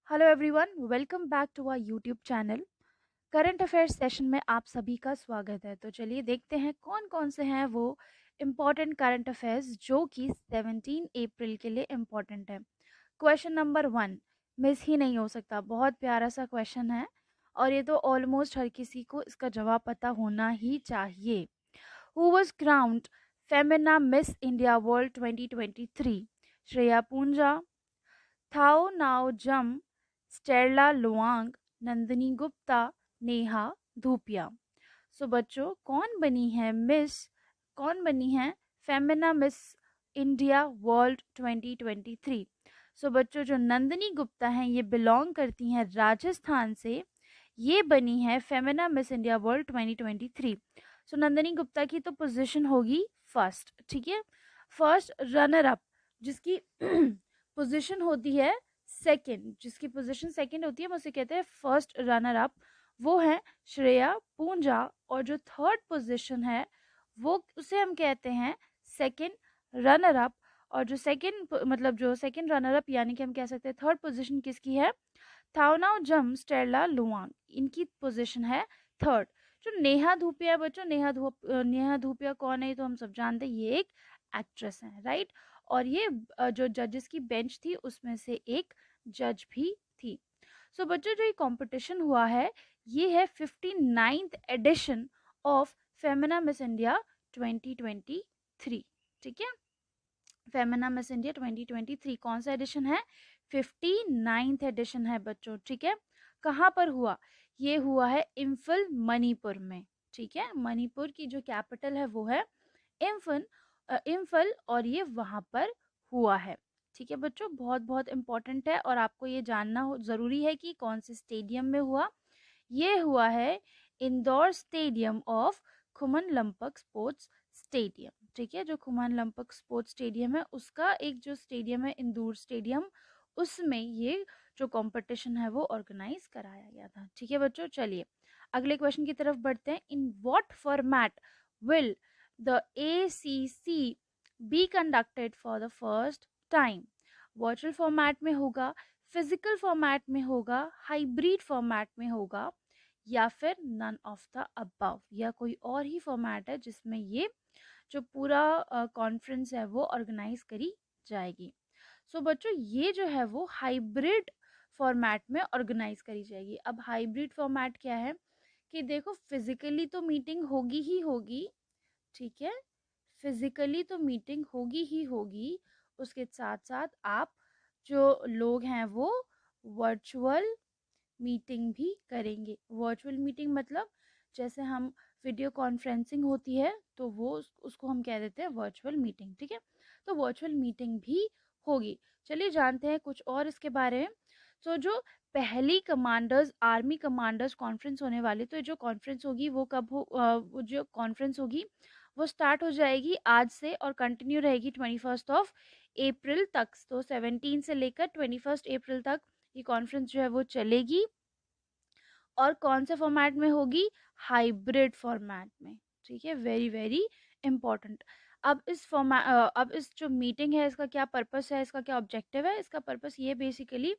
Hello everyone, welcome back to our YouTube channel. Current affairs session में आप सभी का स्वागत है। तो चलिए देखते हैं कौन कौन से हैं वो इम्पॉर्टेंट करंट अफेयर्स जो कि 17 अप्रैल के लिए इम्पॉर्टेंट है। क्वेश्चन नंबर 1 मिस ही नहीं हो सकता, बहुत प्यारा सा क्वेश्चन है और ये तो ऑलमोस्ट हर किसी को इसका जवाब पता होना ही चाहिए। Who was crowned Femina Miss India World 2023? Shreya Poonja, Thaonaojam, Strela Luwang, Nandini Gupta, Neha Dhupia. So बच्चों, कौन बनी है Femina Miss India World 2023? So बच्चों, जो नंदिनी गुप्ता हैं ये बिलोंग करती हैं राजस्थान से। ये बनी है फेमिना मिस इंडिया वर्ल्ड 2023। सो नंदिनी गुप्ता की तो पोजीशन होगी फर्स्ट, ठीक है। फर्स्ट रनर अप जिसकी पोजीशन होती है सेकंड, जिसकी पोजीशन सेकंड होती है हम उसे कहते हैं फर्स्ट रनर अप, वो है श्रेया पूंजा। और जो थर्ड पोजीशन है वो उसे हम कहते हैं सेकंड रनर अप। और जो सेकंड मतलब जो सेकंड रनर अप यानी कि हम कह सकते हैं थर्ड पोजीशन किसकी है? थाउनाउ जम स्टेरला लुआंग, इनकी पोजीशन है थर्ड। जो नेहा धूपिया है बच्चों, नेहा धूपिया कौन है ये तो हम सब जानते हैं, ये एक एक्ट्रेस है, राइट। और ये जो जजेस की बेंच थी उसमें से एक जज भी थी। सो बच्चों, जो ये कंपटीशन हुआ है ये है 59th edition of Femina Miss India 2023, ठीक है। फेमिना मिस इंडिया 2023 कौन सा एडिशन है? 59th एडिशन है बच्चों, ठीक है। कहाँ पर हुआ? ये हुआ है इम्फल, मणिपुर में, ठीक है। मणिपुर की जो कैपिटल है वो है इम्फल। इम्फल, और ये वहां पर हुआ है, ठीक है बच्चों। बहुत बहुत इंपॉर्टेंट है और आपको ये जानना जरूरी है कि कौन से स्टेडियम में हुआ। ये हुआ है indoor stadium of Khuman Lampak sports stadium, ठीक है। जो खुमन लंपक स्पोर्ट्स स्टेडियम है उसका एक जो स्टेडियम है इंदौर स्टेडियम, उसमें ये जो कंपटीशन है वो ऑर्गेनाइज कराया गया था, ठीक है बच्चों। चलिए अगले क्वेश्चन की तरफ बढ़ते हैं। In what format will the ACC be conducted for the first time? Virtual format में होगा, फिजिकल फॉर्मेट में होगा, हाइब्रिड फॉर्मेट में होगा, या फिर नन ऑफ द अबव, या कोई और ही फॉर्मेट है जिसमें ये जो पूरा कॉन्फ्रेंस है वो ऑर्गेनाइज करी जाएगी। सो बच्चों, ये जो है वो हाइब्रिड फॉर्मेट में ऑर्गेनाइज करी जाएगी। अब हाइब्रिड फॉर्मेट क्या है कि देखो, फिजिकली तो मीटिंग होगी ही होगी, ठीक है। फिजिकली तो मीटिंग होगी ही होगी, उसके साथ साथ आप जो लोग हैं वो वर्चुअल मीटिंग भी करेंगे। वर्चुअल मीटिंग मतलब जैसे हम वीडियो कॉन्फ्रेंसिंग होती है तो वो उसको हम कह देते हैं वर्चुअल मीटिंग, ठीक है। तो वर्चुअल मीटिंग भी होगी। चलिए जानते हैं कुछ और इसके बारे में। तो जो पहली कमांडर्स आर्मी कमांडर्स कॉन्फ्रेंस होने वाली, तो जो कॉन्फ्रेंस होगी वो कब वो जो कॉन्फ्रेंस होगी वो स्टार्ट हो जाएगी आज से और कंटिन्यू रहेगी 21 अप्रैल तक। तो 17 से लेकर 21 अप्रैल तक ये कॉन्फ्रेंस जो है वो चलेगी। और कौन से फॉर्मेट में होगी? हाइब्रिड फॉर्मेट में, ठीक है। Very very important. अब इस जो मीटिंग है इसका क्या पर्पस है, इसका क्या ऑब्जेक्टिव है? इसका पर्पस ये बेसिकली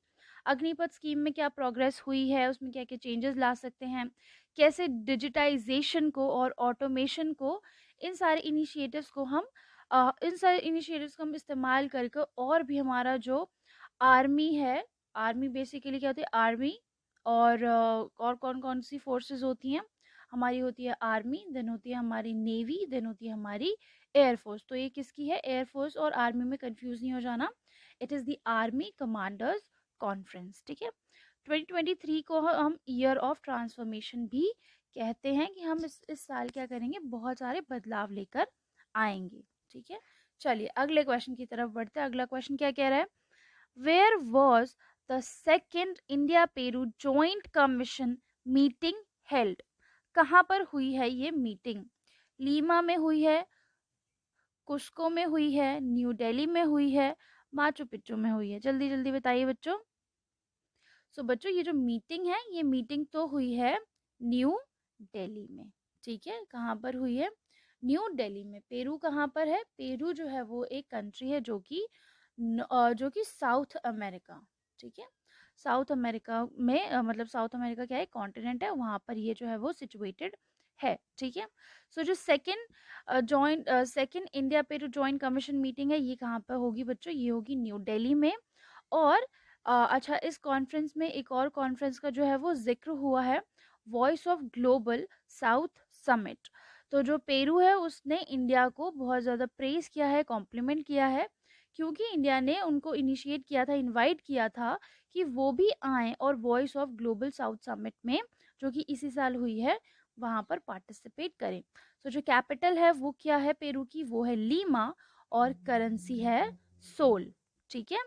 अग्निपथ स्कीम में क्या प्रोग्रेस हुई है, उसमें क्या क्या चेंजेस ला सकते हैं, कैसे डिजिटाइजेशन को और ऑटोमेशन को, इन सारे इनिशिएटिव्स को हम इस्तेमाल करके और भी हमारा जो आर्मी है, आर्मी बेसिकली क्या होती है? आर्मी और कौन-कौन सी फोर्सेस होती हैं? हमारी होती है आर्मी, देन होती है हमारी नेवी, देन होती है हमारी एयर फोर्स। तो ये किसकी है? एयर फोर्स और आर्मी में कंफ्यूज नहीं हो जाना। It is the army commanders conference, ठीक है। 2023 को हम ईयर ऑफ ट्रांसफॉर्मेशन भी कहते हैं कि हम इस साल क्या करेंगे? बहुत सारे बदलाव लेकर आएंगे, ठीक है। चलिए अगले क्वेश्चन की तरफ बढ़ते हैं। अगला क्वेश्चन क्या कह रहा है? Where was the second India-Peru Joint Commission meeting held? कहाँ पर हुई है ये मीटिंग? लीमा में हुई है, कुस्को में हुई है, न्यू दिल्ली में हुई है, माचू पिच्चू में हुई है? जल्दी जल्दी बताइए बच्चों। सो बच्चों, ये जो मीटिंग है ये मीटिंग तो हुई है न्यू दिल्ली में, ठीक है। कहाँ पर हुई है? न्यू दिल्ली में। पेरू कहाँ पर है? पेरू जो है वो एक कंट्री है जो कि साउथ अमेरिका, ठीक है। साउथ अमेरिका में मतलब साउथ अमेरिका क्या है, कॉन्टिनेंट है, वहाँ पर ये जो है वो सिचुएटेड है, ठीक है। सो जो second India Peru joint commission meeting है, ये कहाँ पर होगी बच्चों, ये होगी न्यू दिल्ली में। और अच्छा, इस कॉन्फ्रेंस में एक और कॉन्फ्रेंस का जो है वो जिक्र हुआ है, voice of global south summit. तो जो पेरू है उसने इंडिया को बहुत ज़्यादा प्रेज किया है, कॉम्प्लीमेंट किया है, क्योंकि इंडिया ने उनको इनिशिएट किया था, इनवाइट किया था कि वो भी आए और voice of global south summit में, जो कि इसी साल हुई है, वहाँ पर पार्टिसिपेट करें। तो जो कैपिटल है वो क्या है पेरू की, वो है लीमा, और करेंसी है सोल, ठीक है।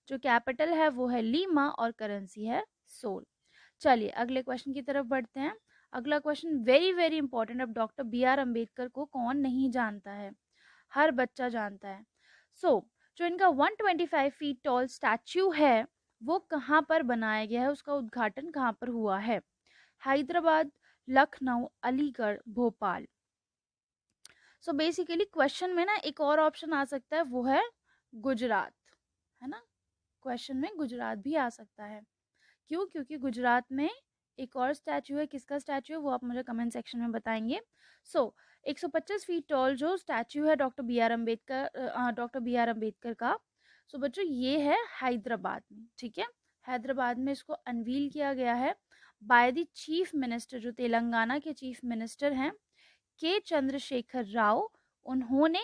जो कैपिटल है वो है लीमा और करेंसी है सोल। चलिए अगले क्वेश्चन की तरफ बढ़ते हैं। अगला क्वेश्चन वेरी वेरी इंपॉर्टेंट। अब डॉक्टर बी आर अम्बेडकर को कौन नहीं जानता है, हर बच्चा जानता है। जो इनका 125 फीट टॉल स्टैच्यू है वो कहाँ पर बनाया गया है, उसका उद्घाटन कहाँ पर हुआ है? हैदराबाद, लखनऊ, अलीगढ़, भोपाल। बेसिकली क्वेश्चन में ना एक और ऑप्शन आ सकता है, वो है गुजरात, है ना। क्वेश्चन में गुजरात भी आ सकता है। क्यों? क्योंकि गुजरात में एक और स्टैचू है, किसका स्टैचू है वो आप मुझे कमेंट सेक्शन में बताएंगे। 125 फीट टॉल जो स्टैचू है डॉक्टर बी आर अम्बेडकर का, बच्चों ये है हैदराबाद में, ठीक है। हैदराबाद में इसको अनवील किया गया है बाय द चीफ मिनिस्टर, जो तेलंगाना के चीफ मिनिस्टर हैं, के चंद्रशेखर राव। उन्होंने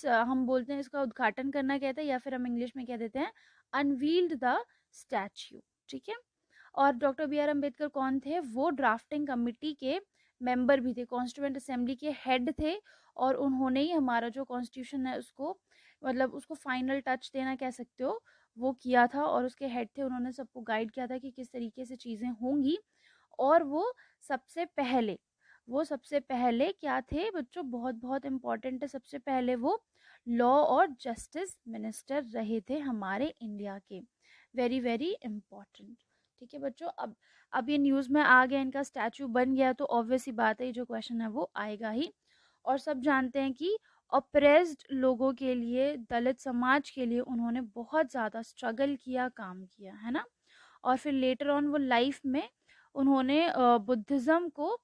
हम बोलते हैं इसका उद्घाटन करना कहते हैं, या फिर हम इंग्लिश में कह देते हैं अनवील्ड द स्टैच्यू, ठीक है। और डॉक्टर बी आर अम्बेडकर कौन थे? वो ड्राफ्टिंग कमिटी के मेंबर भी थे, कॉन्स्टिट्यूएंट असेंबली के हेड थे, और उन्होंने ही हमारा जो कॉन्स्टिट्यूशन है उसको, मतलब उसको फाइनल टच देना कह सकते हो, वो किया था, और उसके हेड थे, उन्होंने सबको गाइड किया था कि किस तरीके से चीज़ें होंगी। और सबसे पहले वो सबसे पहले क्या थे बच्चों, बहुत बहुत इम्पोर्टेंट है, सबसे पहले वो लॉ और जस्टिस मिनिस्टर रहे थे हमारे इंडिया के। वेरी वेरी इम्पोर्टेंट, ठीक है बच्चों। अब ये न्यूज़ में आ गया, इनका स्टैचू बन गया, तो ऑब्वियस ही बात है ये जो क्वेश्चन है वो आएगा ही। और सब जानते हैं कि ऑप्रेस्ड लोगों के लिए, दलित समाज के लिए उन्होंने बहुत ज़्यादा स्ट्रगल किया, काम किया, है ना। और फिर लेटर ऑन वो लाइफ में उन्होंने बुद्धिज़्म को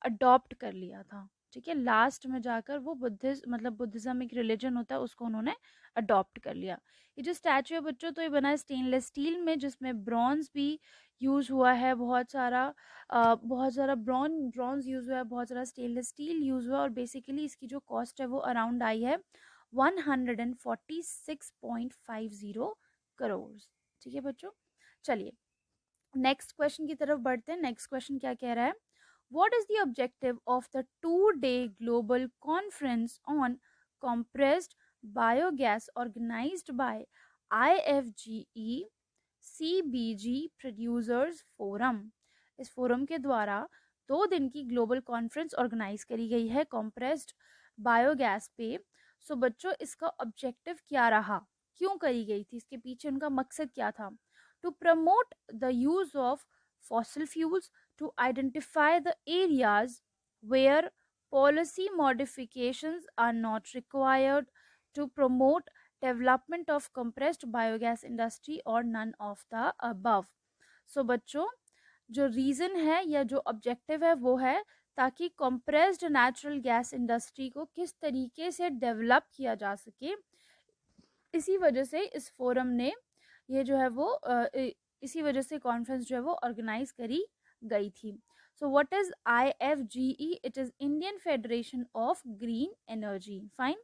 अडॉप्ट कर लिया था, ठीक है। लास्ट में जाकर वो बुद्धिज्म एक रिलीजन होता है, उसको उन्होंने अडॉप्ट कर लिया। ये जो स्टैचू है बच्चों, तो ये बना है स्टेनलेस स्टील में, जिसमें ब्रॉन्ज भी यूज हुआ है, बहुत सारा ब्रॉन्ज यूज हुआ है, बहुत सारा स्टेनलेस स्टील यूज हुआ है, और बेसिकली इसकी जो कॉस्ट है वो अराउंड आई है 146.50 करोड़, ठीक है बच्चों। चलिए नेक्स्ट क्वेश्चन की तरफ बढ़ते हैं। नेक्स्ट क्वेश्चन क्या कह रहा है? What is the objective of the 2-day global conference on compressed biogas organized by IFGE CBG Producers Forum? इस फोरम के द्वारा 2 दिन की ग्लोबल कॉन्फ्रेंस ऑर्गेनाइज करी गई है कॉम्प्रेस्ड बायोगैस पे। बच्चों इसका ऑब्जेक्टिव क्या रहा, क्यों करी गई थी, इसके पीछे उनका मकसद क्या था? To promote the use of fossil fuels, to identify the areas where policy modifications are not required, to promote development of compressed biogas industry, or none of the above। बच्चों जो रीज़न है या जो ऑब्जेक्टिव है वो है ताकि compressed natural gas industry को किस तरीके से डेवलप किया जा सके। इसी वजह से इस फोरम ने ये जो है वो इसी वजह से कॉन्फ्रेंस जो है वो ऑर्गेनाइज करी गई थी। What is IFGE? It is Indian federation of green energy. Fine,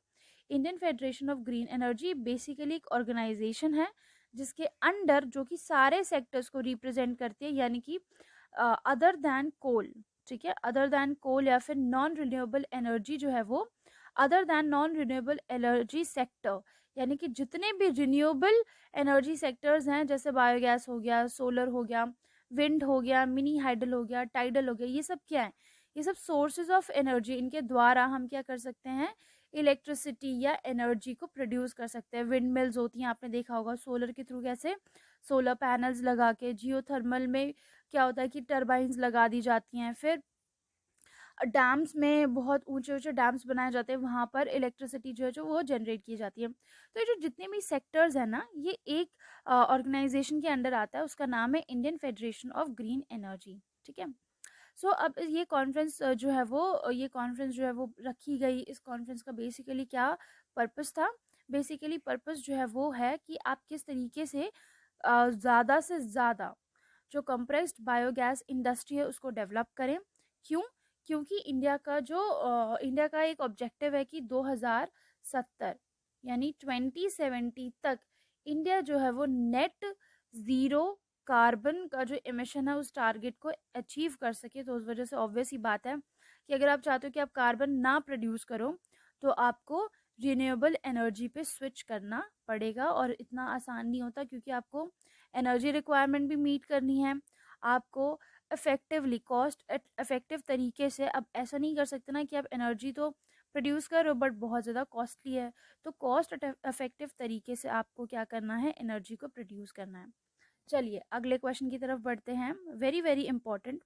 Indian federation of green energy basically एक ऑर्गेनाइजेशन है जिसके अंडर, जो कि सारे सेक्टर्स को रिप्रेजेंट करती है, यानी कि अदर दैन कोल, ठीक है, अदर दैन कोल या फिर नॉन रिन्यूएबल एनर्जी जो है वो, other than non renewable energy sector, यानी कि जितने भी रिन्यूएबल एनर्जी सेक्टर्स हैं, जैसे बायोगैस हो गया, सोलर हो गया, विंड हो गया, मिनी हाइडल हो गया, टाइडल हो गया, ये सब क्या है? ये सब सोर्सेज ऑफ एनर्जी, इनके द्वारा हम क्या कर सकते हैं? इलेक्ट्रिसिटी या एनर्जी को प्रोड्यूस कर सकते हैं। विंड मिल्स होती हैं, आपने देखा होगा, सोलर के थ्रू कैसे सोलर पैनल्स लगा के, जियोथर्मल में क्या होता है कि टर्बाइंस लगा दी जाती हैं, फिर डैम्स में बहुत ऊंचे-ऊंचे डैम्स बनाए जाते हैं, वहाँ पर इलेक्ट्रिसिटी जो है जो वो जनरेट की जाती है। तो ये जो जितने भी सेक्टर्स हैं ना, ये एक ऑर्गेनाइजेशन के अंडर आता है, उसका नाम है Indian federation of green energy, ठीक है। सो अब ये कॉन्फ्रेंस जो है वो ये कॉन्फ्रेंस जो है वो रखी गई। इस कॉन्फ्रेंस का बेसिकली क्या पर्पस था? बेसिकली पर्पस जो है वो है कि आप किस तरीके से ज़्यादा से ज़्यादा जो कंप्रेस्ड बायोगैस इंडस्ट्री है उसको डेवलप करें। क्यों? क्योंकि इंडिया का एक ऑब्जेक्टिव है कि 2070 यानी 2070 तक इंडिया जो है वो नेट ज़ीरो कार्बन का जो इमिशन है उस टारगेट को अचीव कर सके। तो उस वजह से ऑब्वियस ही बात है कि अगर आप चाहते हो कि आप कार्बन ना प्रोड्यूस करो तो आपको रिन्यूएबल एनर्जी पे स्विच करना पड़ेगा, और इतना आसान नहीं होता क्योंकि आपको एनर्जी रिक्वायरमेंट भी मीट करनी है। आपको इफेक्टिवली कॉस्ट इफेक्टिव तरीके से, अब ऐसा नहीं कर सकते ना कि आप एनर्जी तो प्रोड्यूस कर रहे हो बट बहुत ज़्यादा कॉस्टली है, तो कॉस्ट इफेक्टिव तरीके से आपको क्या करना है, एनर्जी को प्रोड्यूस करना है। चलिए अगले क्वेश्चन की तरफ बढ़ते हैं, very very important.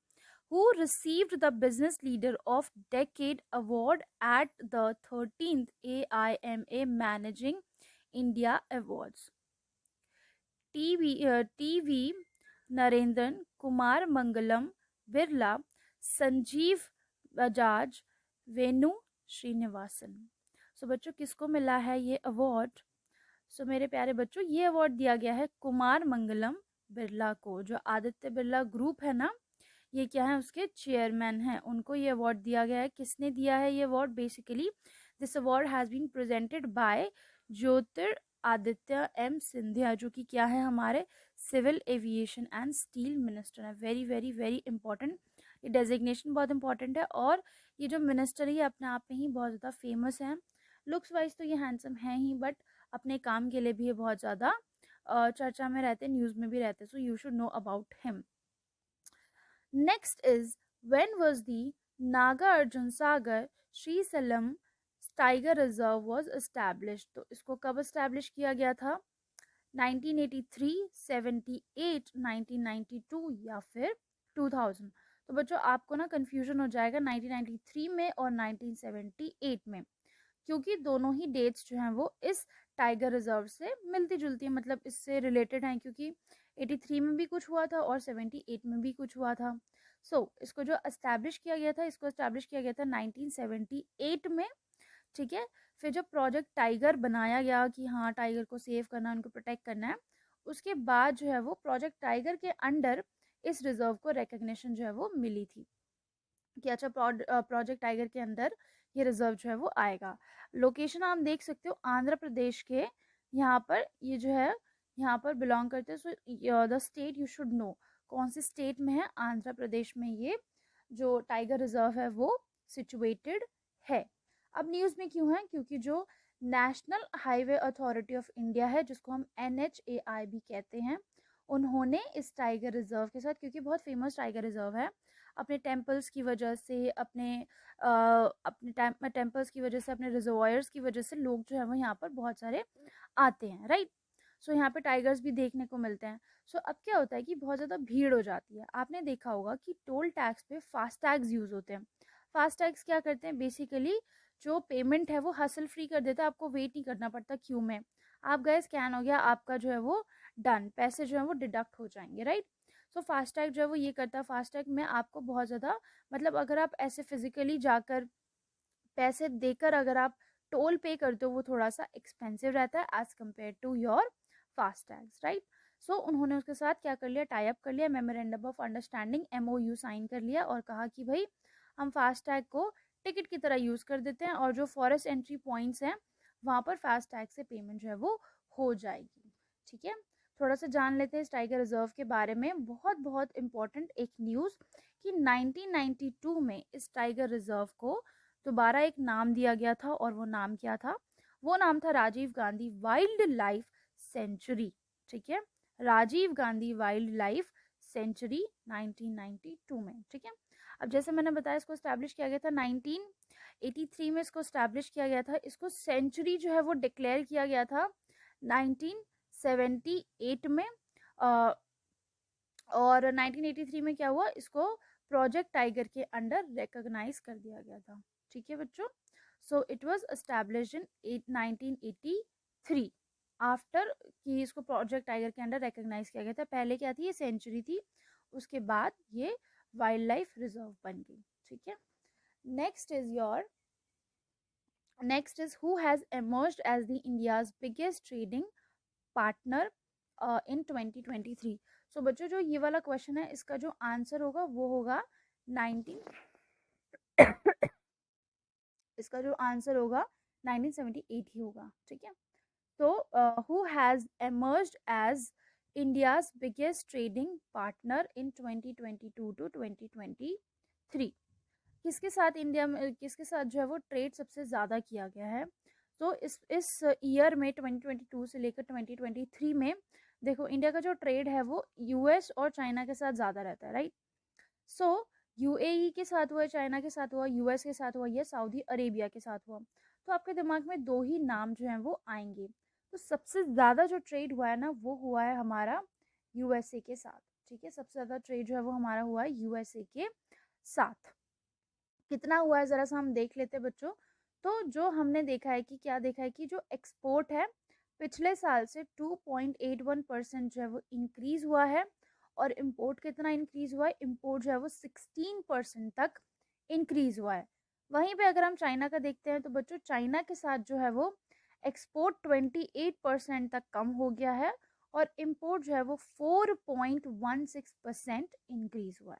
Who received the Business Leader of Decade Award at the 13th AIMA Managing India Awards? TV Narendran, Kumar Mangalam Birla, Sanjiv Bajaj, Venu Srinivasan. So बच्चों किसको मिला है ये अवार्ड? सो मेरे प्यारे बच्चों ये अवार्ड दिया गया है कुमार मंगलम बिरला को। जो आदित्य बिरला ग्रुप है ना, ये क्या है, उसके चेयरमैन हैं, उनको ये अवार्ड दिया गया है। किसने दिया है ये award? Basically this award has been presented by Jyotiraditya M Scindia, जो कि क्या है, हमारे civil aviation and steel minister है। वेरी वेरी वेरी इंपॉर्टेंट, ये डेजिग्नेशन बहुत इंपॉर्टेंट है। और ये जो मिनिस्टर है ये अपने आप में ही बहुत ज़्यादा फेमस है। लुक्स वाइज तो ये हैंडसम है ही, बट अपने काम के लिए भी ये बहुत ज़्यादा चर्चा में रहते, न्यूज़ में भी रहते, so you should know about him. Next is, when was the Naga Arjun Sagar Sri Salam tiger reserve was established? तो इसको कब establish किया गया था? 1983, 78, 1992 या फिर 2000? तो बच्चों आपको ना कंफ्यूजन हो जाएगा 1993 में और 1978 में, क्योंकि दोनों ही डेट्स जो हैं वो इस टाइगर रिजर्व से मिलती जुलती हैं, मतलब इससे रिलेटेड हैं, क्योंकि 83 में भी कुछ हुआ था और 78 में भी कुछ हुआ था। इसको जो एस्टैब्लिश किया गया था, इसको एस्टैब्लिश किया गया था 1978 में, ठीक है। फिर जब प्रोजेक्ट टाइगर बनाया गया कि हाँ टाइगर को सेव करना है, उनको प्रोटेक्ट करना है, उसके बाद जो है वो प्रोजेक्ट टाइगर के अंडर इस रिजर्व को रिकग्निशन जो है वो मिली थी कि अच्छा प्रोजेक्ट टाइगर के अंदर ये रिजर्व जो है वो आएगा। लोकेशन आप देख सकते हो आंध्र प्रदेश के, यहाँ पर ये जो है यहाँ पर बिलोंग करते हैं। So the state you should know, कौन सी स्टेट में है? आंध्र प्रदेश में ये जो टाइगर रिजर्व है वो सिचुएटेड है। अब न्यूज़ में क्यों है? क्योंकि जो national highway authority of India है, जिसको हम NHAI भी कहते हैं, उन्होंने इस टाइगर रिजर्व के साथ, क्योंकि बहुत फेमस टाइगर रिजर्व है अपने टेम्पल्स की वजह से, अपने टेम्पल्स की वजह से, अपने रिजर्वायर्स की वजह से लोग जो है वो यहाँ पर बहुत सारे आते हैं, राइट। यहाँ पे टाइगर्स भी देखने को मिलते हैं। अब क्या होता है कि बहुत ज़्यादा भीड़ हो जाती है। आपने देखा होगा कि टोल टैक्स पे फास्ट टैग्स यूज़ होते हैं। फास्ट टैग्स क्या करते हैं? बेसिकली जो पेमेंट है वो हासिल फ्री कर देता है, आपको वेट नहीं करना पड़ता क्यू में। आप गए, स्कैन हो गया, आपका जो है वो डन, पैसे जो है वो डिडक्ट हो जाएंगे, राइट। फास्टैग जो है वो ये करता है, फास्टैग में आपको बहुत ज़्यादा, मतलब अगर आप ऐसे फिजिकली जाकर पैसे देकर अगर आप टोल पे करते हो वो थोड़ा सा एक्सपेंसिव रहता है as compare to your fastags, right. उन्होंने उसके साथ क्या कर लिया, टाई अप कर लिया, memorandum of understanding MOU sign कर लिया और कहा कि भाई हम फास्टैग को टिकट की तरह यूज़ कर देते हैं और जो फॉरेस्ट एंट्री पॉइंट्स हैं वहाँ पर फास्टैग से पेमेंट जो है वो हो जाएगी, ठीक है। थोड़ा सा जान लेते हैं इस टाइगर रिजर्व के बारे में। बहुत बहुत इंपॉर्टेंट एक न्यूज़ कि 1992 में इस टाइगर रिजर्व को दोबारा एक नाम दिया गया था, और वो नाम क्या था? वो नाम था Rajiv Gandhi wildlife sanctuary, ठीक है। Rajiv Gandhi wildlife sanctuary 1992 में, ठीक है। अब जैसे मैंने बताया इसको स्टैब्लिश किया गया था 1983 में, इसको स्टैब्लिश किया गया था। इसको सेंचुरी जो है वो डिक्लेयर किया गया था 1978 में, और 1983 में क्या हुआ, इसको प्रोजेक्ट टाइगर के अंडर रिकॉग्नाइज कर दिया गया था। ठीक है बच्चों, so it was established in 1983 after कि इसको प्रोजेक्ट टाइगर के अंडर रिकॉग्नाइज किया गया था। पहले क्या थी, ये सेंचुरी थी, उसके बाद ये वाइल्ड लाइफ रिजर्व बन गई। ठीक है, next is your next is who has emerged as the India's biggest trading partner in 2023। So बच्चों जो ये वाला क्वेश्चन है इसका जो आंसर होगा वो होगा 19 इसका जो आंसर होगा 1978 ही होगा। ठीक है, तो who has emerged as India's biggest trading partner in 2022 to 2023। किसके साथ इंडिया में, किसके साथ जो है वो ट्रेड सबसे ज़्यादा किया गया है। तो इस ईयर में 2022 से लेकर 2023 में देखो इंडिया का जो ट्रेड है वो यूएस और चाइना के साथ ज़्यादा रहता है, राइट। सो यूएई के साथ हुआ, चाइना के साथ हुआ, यूएस के साथ हुआ, या सऊदी अरेबिया के साथ हुआ। तो आपके दिमाग में दो ही नाम जो हैं वो आएंगे। तो सबसे ज़्यादा जो ट्रेड हुआ है ना वो हुआ है हमारा यूएसए के साथ। ठीक है, सबसे ज़्यादा ट्रेड जो है वो हमारा हुआ है यूएसए के साथ। कितना हुआ है ज़रा सा हम देख लेते हैं बच्चों। तो जो हमने देखा है कि क्या देखा है कि जो एक्सपोर्ट है पिछले साल से 2.81% जो है वो इंक्रीज हुआ है, और इम्पोर्ट कितना इंक्रीज हुआ है, इम्पोर्ट जो है वो 16% तक इंक्रीज हुआ है। वहीं पे अगर हम चाइना का देखते हैं तो बच्चों चाइना के साथ जो है वो एक्सपोर्ट 28% तक कम हो गया है, और इम्पोर्ट जो है वो 4.16% इंक्रीज हुआ है।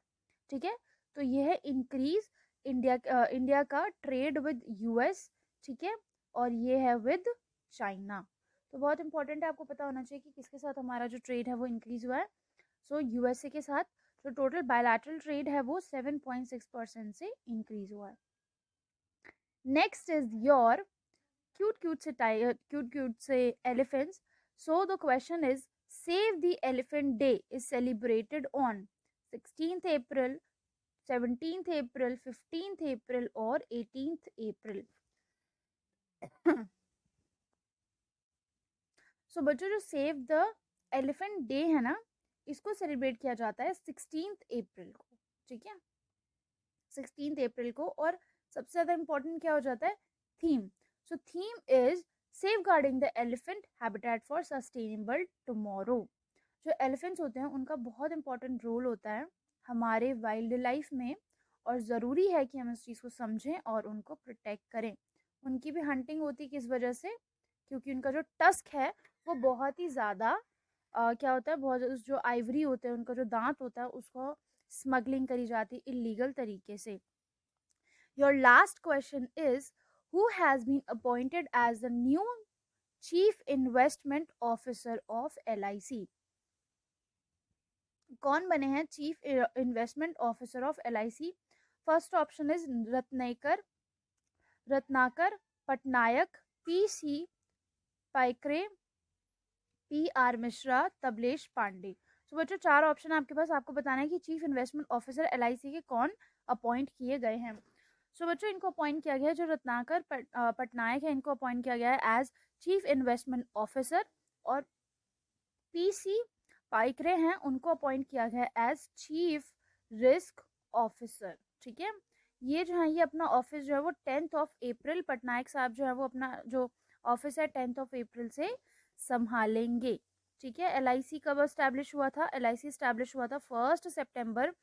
ठीक है, तो यह है इंक्रीज इंडिया का ट्रेड विद यूएस। ठीक है, और ये है विद चाइना। तो बहुत इंपॉर्टेंट है, आपको पता होना चाहिए कि किसके साथ हमारा जो ट्रेड है वो इंक्रीज हुआ है। सो यूएसए के साथ जो टोटल बायलैटरल ट्रेड है वो 7.6% से इंक्रीज हुआ है। Next is your cute cute से elephants. So the question is save the elephant day is celebrated on 16th April, 17th April, 15th April और 18th April। सो बच्चों जो सेव द एलिफेंट डे है ना, इसको सेलिब्रेट किया जाता है 16th April को। ठीक है, 16th April को। और सबसे ज़्यादा इंपॉर्टेंट क्या हो जाता है, theme. So theme is safeguarding the elephant habitat for sustainable tomorrow. जो एलिफेंट्स होते हैं उनका बहुत इंपॉर्टेंट रोल होता है हमारे वाइल्ड लाइफ में, और ज़रूरी है कि हम इस चीज़ को समझें और उनको प्रोटेक्ट करें। उनकी भी हंटिंग होती है, किस वजह से, क्योंकि उनका जो टस्क है वो बहुत ही ज़्यादा क्या होता है, बहुत जो आइवरी होते हैं उनका जो दांत होता है उसको स्मगलिंग करी जाती है इलीगल तरीके से। Your last question is who has been appointed as the new chief investment officer of LIC। कौन बने हैं chief investment officer of LIC। First option is Ratnakar Patnaik, PC Paikaray, PR Mishra, Tablesh Pandey. तो बच्चों चार ऑप्शन आपके पास, आपको बताना है कि चीफ इन्वेस्टमेंट ऑफिसर LIC के कौन अपॉइंट किए गए हैं। सो बच्चों इनको अपॉइंट किया गया है, जो रत्नाकर पटनायक है इनको अपॉइंट किया गया है एज चीफ इन्वेस्टमेंट ऑफिसर, और PC पाइकरे हैं उनको अपॉइंट किया गया है एज चीफ रिस्क ऑफिसर। ठीक है, ये जो है ये अपना ऑफिस जो है वो 10th April पटनायक साहब जो है वो अपना जो ऑफिस है 10th April से संभालेंगे। ठीक है, LIC कब एस्टैब्लिश हुआ था, LIC एस्टैब्लिश हुआ था 1 सितंबर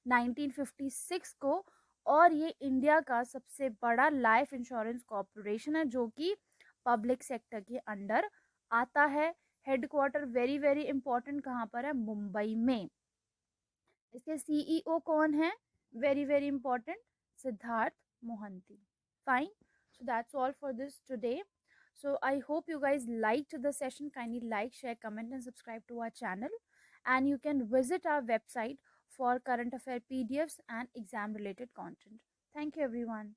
1956 को, और ये इंडिया का सबसे बड़ा लाइफ इंश्योरेंस कॉर्पोरेशन है जो कि पब्लिक सेक्टर के अंडर आता है। हेडक्वार्टर वेरी वेरी इंपॉर्टेंट कहाँ पर है, मुंबई में। इसके CEO कौन है, very very important, Siddharth Mohanty. Fine, so that's all for this today. So I hope you guys liked the session. Kindly like, share, comment and subscribe to our channel, and you can visit our website for current affair PDFs and exam related content. Thank you everyone.